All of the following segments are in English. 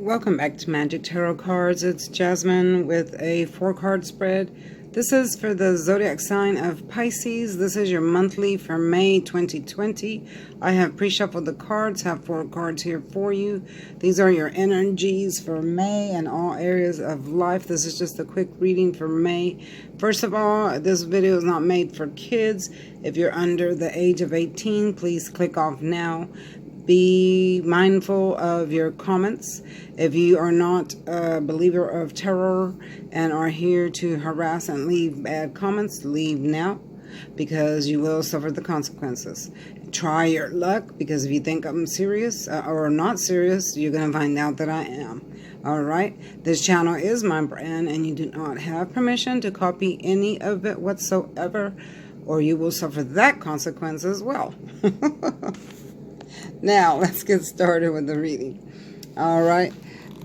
welcome back to Magic Tarot Cards. It's Jasmine with a 4-card spread. This is for the zodiac sign of Pisces. This is your monthly for May 2020. I have pre-shuffled the cards, have 4 cards here for you. These are your energies for May and all areas of life. This is just a quick reading for May. First of all, this video is not made for kids. If you're under the age of 18, please click off now. Be mindful of your comments. If you are not a believer of terror and are here to harass and leave bad comments, leave now, because you will suffer the consequences. Try your luck, because if you think I'm serious or not serious, you're going to find out that I am. Alright, this channel is my brand and you do not have permission to copy any of it whatsoever, or you will suffer that consequence as well. Now, let's get started with the reading. All right.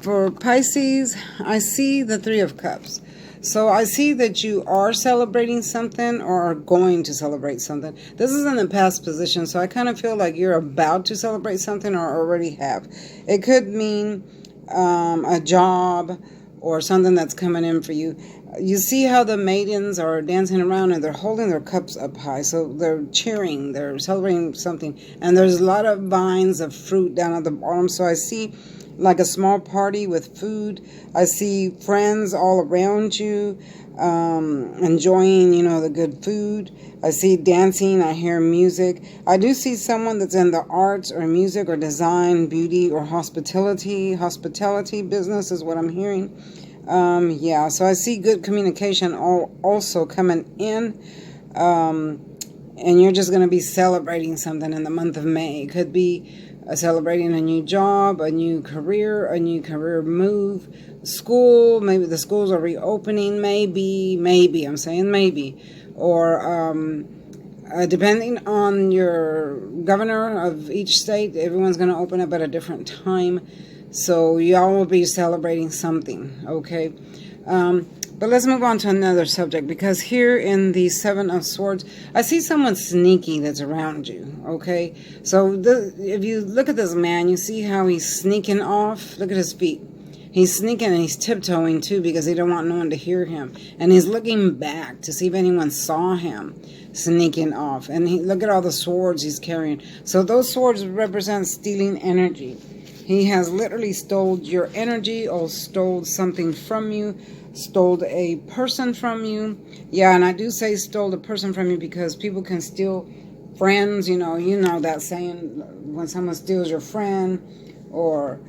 For Pisces, I see the 3 of Cups. So I see that you are celebrating something or are going to celebrate something. This is in the past position, so I kind of feel like you're about to celebrate something or already have. It could mean a job or something that's coming in for you. You see how the maidens are dancing around and they're holding their cups up high. So they're cheering, they're celebrating something. And there's a lot of vines of fruit down at the bottom. So I see like a small party with food. I see friends all around you, enjoying, the good food. I see dancing, I hear music. I do see someone that's in the arts or music or design, beauty or hospitality. Hospitality business is what I'm hearing. Yeah, so I see good communication also coming in. And you're just going to be celebrating something in the month of May. It could be celebrating a new job, a new career move, school. Maybe the schools are reopening. Maybe, I'm saying maybe. Or depending on your governor of each state, everyone's going to open up at a different time. So y'all will be celebrating something, okay? But let's move on to another subject, because here in the 7 of Swords, I see someone sneaky that's around you, okay? So if you look at this man, you see how he's sneaking off. Look at his feet. He's sneaking and he's tiptoeing too, because he don't want no one to hear him. And he's looking back to see if anyone saw him sneaking off. And look at all the swords he's carrying. So those swords represent stealing energy. He has literally stole your energy or stole something from you, stole a person from you. Yeah, and I do say stole a person from you because people can steal friends. You know that saying, when someone steals your friend or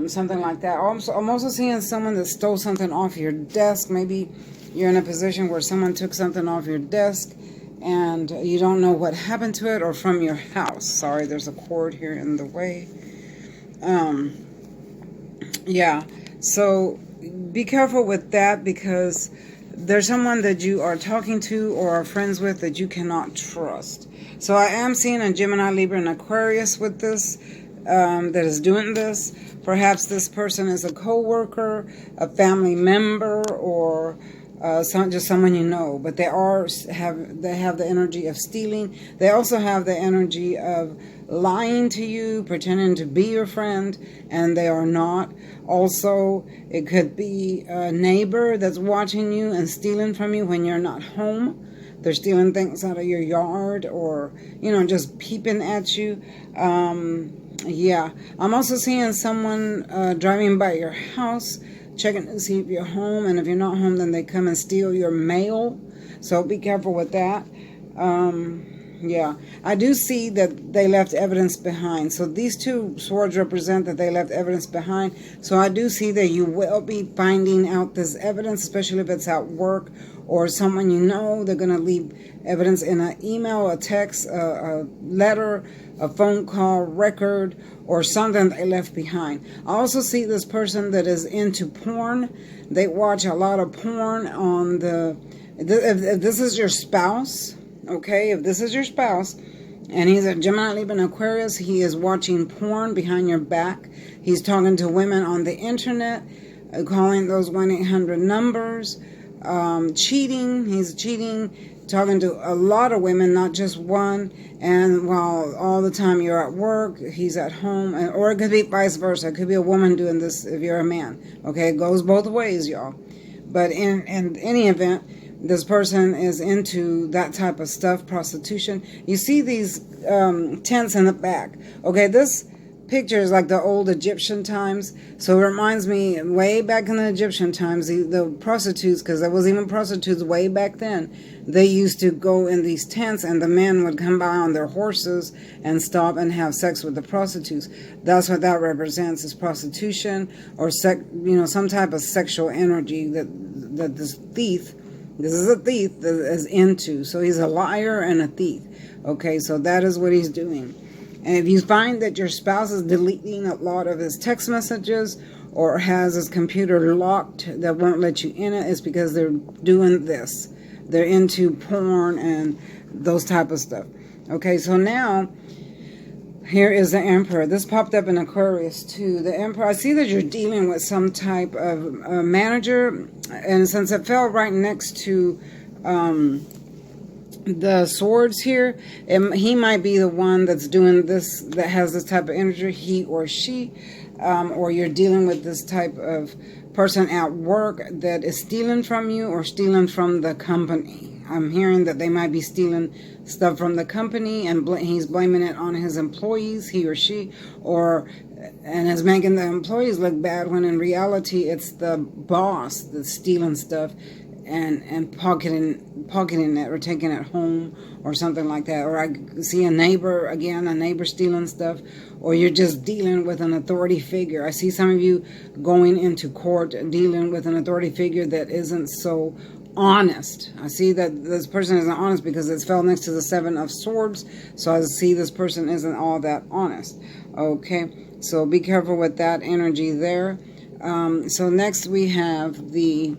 something like that. I'm also seeing someone that stole something off your desk. Maybe you're in a position where someone took something off your desk and you don't know what happened to it, or from your house. Sorry, there's a cord here in the way. Yeah, so be careful with that, because there's someone that you are talking to or are friends with that you cannot trust. So I am seeing a Gemini, Libra, and Aquarius with this, that is doing this. Perhaps this person is a co-worker, a family member, or just someone you know. But they have the energy of stealing. They also have the energy of lying to you, pretending to be your friend, and they are not. Also, it could be a neighbor that's watching you and stealing from you when you're not home. They're stealing things out of your yard, or, just peeping at you. Yeah, I'm also seeing someone driving by your house, checking to see if you're home, and if you're not home, then they come and steal your mail. So be careful with that. Yeah, I do see that they left evidence behind. So these 2 swords represent that they left evidence behind. So I do see that you will be finding out this evidence, especially if it's at work or someone you know. They're going to leave evidence in an email, a text, a letter, a phone call, record, or something they left behind. I also see this person that is into porn. They watch a lot of porn on if this is your spouse. Okay, if this is your spouse and he's a Gemini, Libra, and Aquarius, he is watching porn behind your back. He's talking to women on the internet, calling those 1-800 numbers, cheating. He's cheating talking to a lot of women, not just one. And while all the time you're at work, he's at home. Or it could be vice versa. It could be a woman doing this if you're a man. Okay, it goes both ways, y'all. But in any event, this person is into that type of stuff, prostitution. You see these tents in the back. Okay, this picture is like the old Egyptian times. So it reminds me way back in the Egyptian times, the prostitutes, because there was even prostitutes way back then, they used to go in these tents and the men would come by on their horses and stop and have sex with the prostitutes. That's what that represents, is prostitution or some type of sexual energy that this is a thief that is into. So he's a liar and a thief. Okay, so that is what he's doing. And if you find that your spouse is deleting a lot of his text messages or has his computer locked that won't let you in it, it's because they're doing this. They're into porn and those type of stuff. Okay, so now here is the Emperor. This popped up in Aquarius too. The Emperor, I see that you're dealing with some type of manager, and since it fell right next to the swords here, he might be the one that's doing this, that has this type of energy, he or she, or you're dealing with this type of person at work that is stealing from you or stealing from the company. I'm hearing that they might be stealing stuff from the company and he's blaming it on his employees, he or she, and is making the employees look bad when in reality it's the boss that's stealing stuff and pocketing it or taking it home or something like that. Or I see a neighbor stealing stuff, or you're just dealing with an authority figure. I see some of you going into court dealing with an authority figure that isn't so honest. I see that this person isn't honest because it fell next to the Seven of Swords. So I see this person isn't all that honest. Okay, so be careful with that energy there. So next we have the...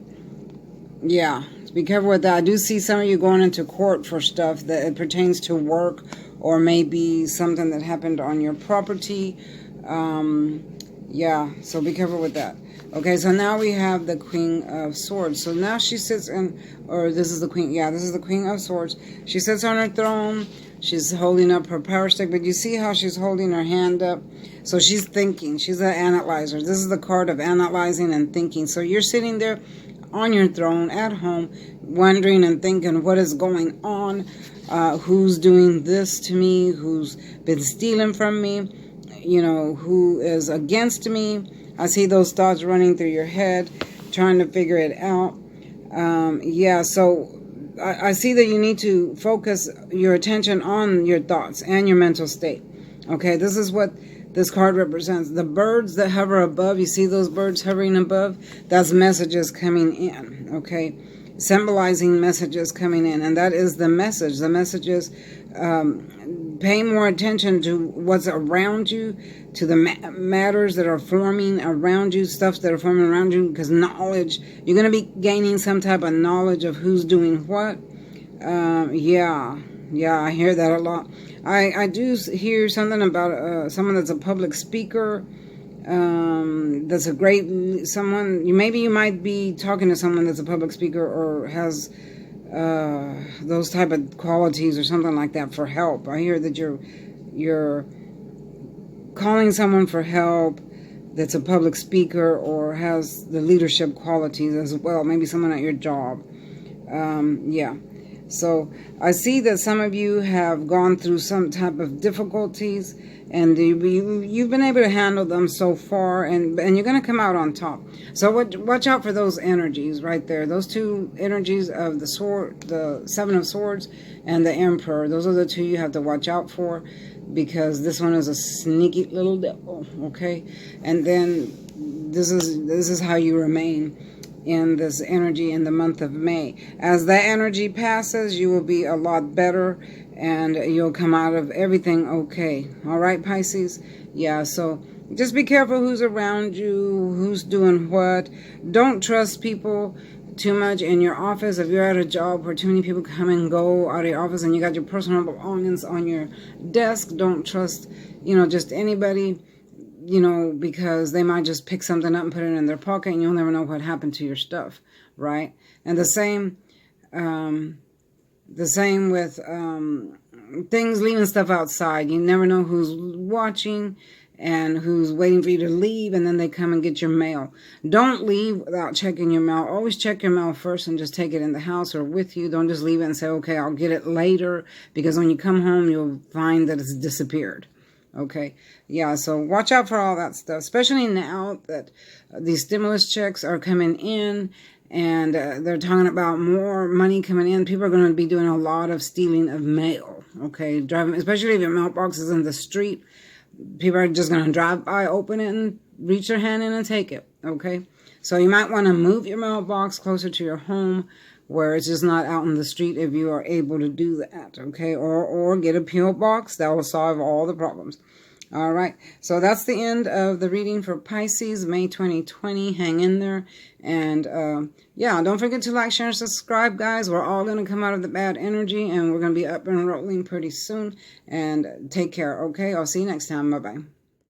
Yeah, be careful with that. I do see some of you going into court for stuff that it pertains to work or maybe something that happened on your property. Yeah, so be careful with that. Okay, so now we have the Queen of Swords. So now she sits this is the Queen. Yeah, this is the Queen of Swords. She sits on her throne. She's holding up her power stick, but you see how she's holding her hand up? So she's thinking. She's an analyzer. This is the card of analyzing and thinking. So you're sitting there on your throne at home, wondering and thinking what is going on, who's doing this to me, who's been stealing from me, who is against me. I see those thoughts running through your head, trying to figure it out. Yeah, so I see that you need to focus your attention on your thoughts and your mental state. Okay, this is what this card represents. The birds that hover above, you see those birds hovering above? That's messages coming in, okay? Symbolizing messages coming in. And that is the message. The message is pay more attention to what's around you, to the matters that are forming around you, stuff that are forming around you, because knowledge, you're going to be gaining some type of knowledge of who's doing what. Yeah, I hear that a lot. I do hear something about someone that's a public speaker. That's a great someone. Maybe you might be talking to someone that's a public speaker or has those type of qualities or something like that for help. I hear that you're calling someone for help that's a public speaker or has the leadership qualities as well. Maybe someone at your job. Yeah. So I see that some of you have gone through some type of difficulties and you've been able to handle them so far, and you're going to come out on top. So watch out for those energies right there. Those two energies of the sword, the Seven of Swords and the Emperor. Those are the two you have to watch out for, because this one is a sneaky little devil, okay? And then this is how you remain in this energy in the month of May. As that energy passes, you will be a lot better and you'll come out of everything okay. All right, Pisces? Yeah, so just be careful who's around you, who's doing what. Don't trust people too much in your office. If you're at a job where too many people come and go out of your office and you got your personal belongings on your desk, don't trust, just anybody, because they might just pick something up and put it in their pocket and you'll never know what happened to your stuff, right? And the same, The same with things, leaving stuff outside. You never know who's watching and who's waiting for you to leave, and then they come and get your mail. Don't leave without checking your mail. Always check your mail first and just take it in the house or with you. Don't just leave it and say, okay, I'll get it later, because when you come home, you'll find that it's disappeared. Okay, yeah, so watch out for all that stuff, especially now that these stimulus checks are coming in, and they're talking about more money coming in. People are going to be doing a lot of stealing of mail, okay? Driving, especially if your mailbox is in the street. People are just going to drive by, open it, and reach their hand in and take it, okay? So you might want to move your mailbox closer to your home where it's just not out in the street if you are able to do that, okay? Or get a P.O. box. That will solve all the problems. All right, so that's the end of the reading for Pisces, May 2020. Hang in there. And yeah, don't forget to like, share, and subscribe, guys. We're all going to come out of the bad energy, and we're going to be up and rolling pretty soon. And take care, okay? I'll see you next time. Bye-bye.